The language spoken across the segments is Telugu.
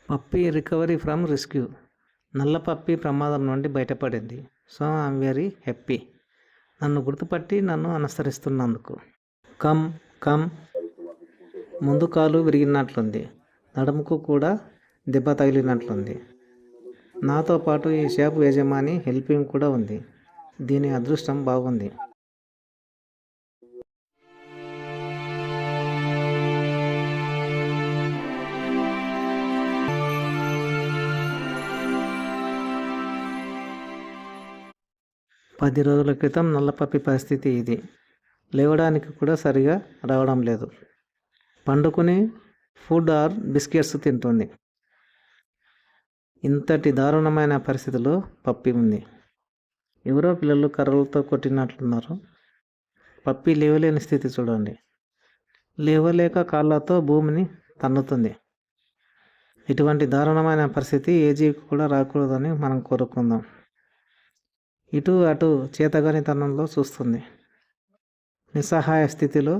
Puppy recovery from rescue. నల్ల పప్పీ ప్రమాదం నుండి బయటపడింది. So I'm very happy. నన్ను గుర్తుపట్టి నన్ను అనుసరిస్తున్నందుకు. Come come. ముందు కాలు విరిగినట్లుంది. నడుముకు కూడా దెబ్బ తగిలినట్లుంది. నాతో పాటు ఈ షాపు యజమాని హెల్పింగ్ కూడా ఉంది. దీని అదృష్టం బాగుంది. పది రోజుల క్రితం నల్ల పప్పి పరిస్థితి ఇది. లేవడానికి కూడా సరిగా రావడం లేదు. పండుకుని ఫుడ్ ఆర్ బిస్కెట్స్ తింటుంది. ఇంతటి దారుణమైన పరిస్థితిలో పప్పి ఉంది. ఎవరో పిల్లలు కర్రలతో కొట్టినట్లున్నారు. పప్పి లేవలేని స్థితి చూడండి. లేవలేక కాళ్ళతో భూమిని తన్నుతుంది. ఇటువంటి దారుణమైన పరిస్థితి ఏ జీవికి కూడా రాకూడదని మనం కోరుకుందాం. ఇటు అటు చేతగానితనంలో చూస్తుంది. నిస్సహాయ స్థితిలో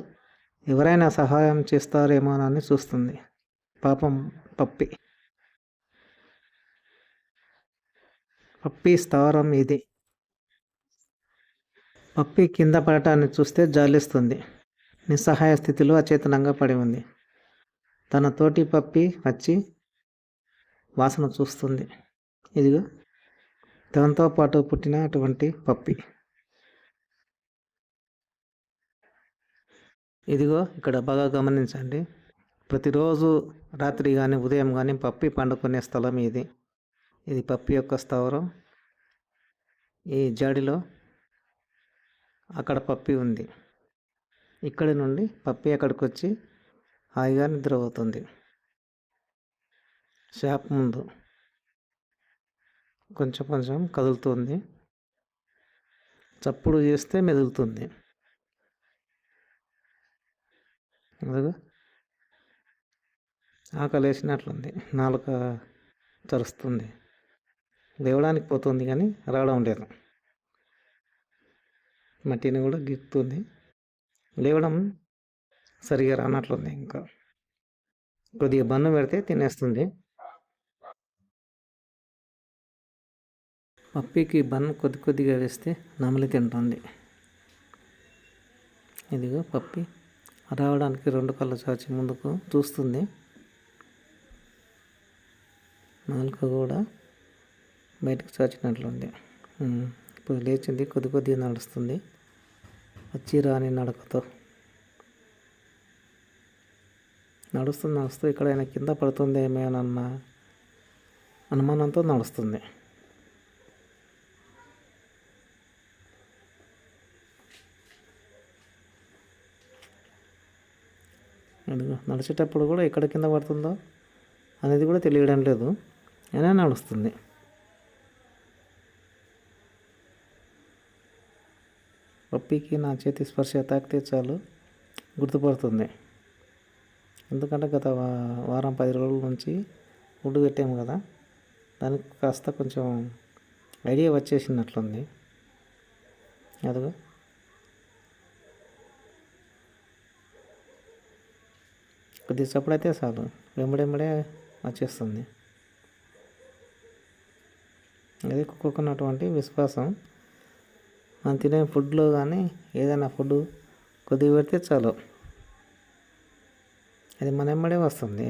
ఎవరైనా సహాయం చేస్తారేమోనని చూస్తుంది. పాపం పప్పి. పప్పి స్థావరం ఇది. పప్పి కింద పడటాన్ని చూస్తే జాలిస్తుంది. నిస్సహాయ స్థితిలో అచేతనంగా పడి ఉంది. తన తోటి పప్పి వచ్చి వాసన చూస్తుంది. ఇదిగో తనతో పాటు పుట్టిన అటువంటి పప్పి. ఇదిగో ఇక్కడ బాగా గమనించండి. ప్రతిరోజు రాత్రి కానీ ఉదయం కానీ పప్పి పండుకునే స్థలం ఇది. ఇది పప్పి యొక్క స్థావరం. ఈ జాడిలో అక్కడ పప్పి ఉంది. ఇక్కడి నుండి పప్పి అక్కడికి వచ్చి హాయిగా నిద్రపోతుంది. షాప్ ముందు కొంచెం కొంచెం కదులుతుంది. చప్పుడు చేస్తే మెదులుతుంది. అలాగా ఆకలేసినట్లుంది. నాలుక చరుస్తుంది. లేవడానికి పోతుంది కానీ రావడం లేదు. మట్టిని కూడా గిక్కుతుంది. లేవడం సరిగా రానట్లుంది. ఇంకా కొద్దిగా బన్ను పెడితే తినేస్తుంది. పప్పీకి బన్ను కొద్దిగా వేస్తే నమిలి తింటుంది. ఇదిగో పప్పి రావడానికి రెండు కళ్ళు చాచి ముందుకు చూస్తుంది. నాలుక కూడా బయటకు చాచినట్లుంది. ఇప్పుడు లేచింది. కొద్దిగా నడుస్తుంది. వచ్చి రాని నడకతో నడుస్తూ ఎక్కడైనా కింద పడుతుందేమోనన్న అనుమానంతో నడుస్తుంది. నడిచేటప్పుడు కూడా ఎక్కడ కింద పడుతుందో అనేది కూడా తెలియడం లేదు. అయినా నడుస్తుంది. పప్పీకి నా చేతి స్పర్శ తాకితే చాలు గుర్తుపడుతుంది. ఎందుకంటే గత వారం 10 రోజుల నుంచి ఫుడ్ పెట్టాము కదా, దానికి కాస్త కొంచెం ఐడియా వచ్చేసినట్లుంది. అదిగో కొద్దిగా చప్పుడైతే చాలు వెంబడెంబడే వచ్చేస్తుంది. అది కుక్కకున్నటువంటి విశ్వాసం. మనం తినే ఫుడ్లో కానీ ఏదైనా ఫుడ్ కొద్దిగా పెడితే చాలు అది మన వెంబడే వస్తుంది.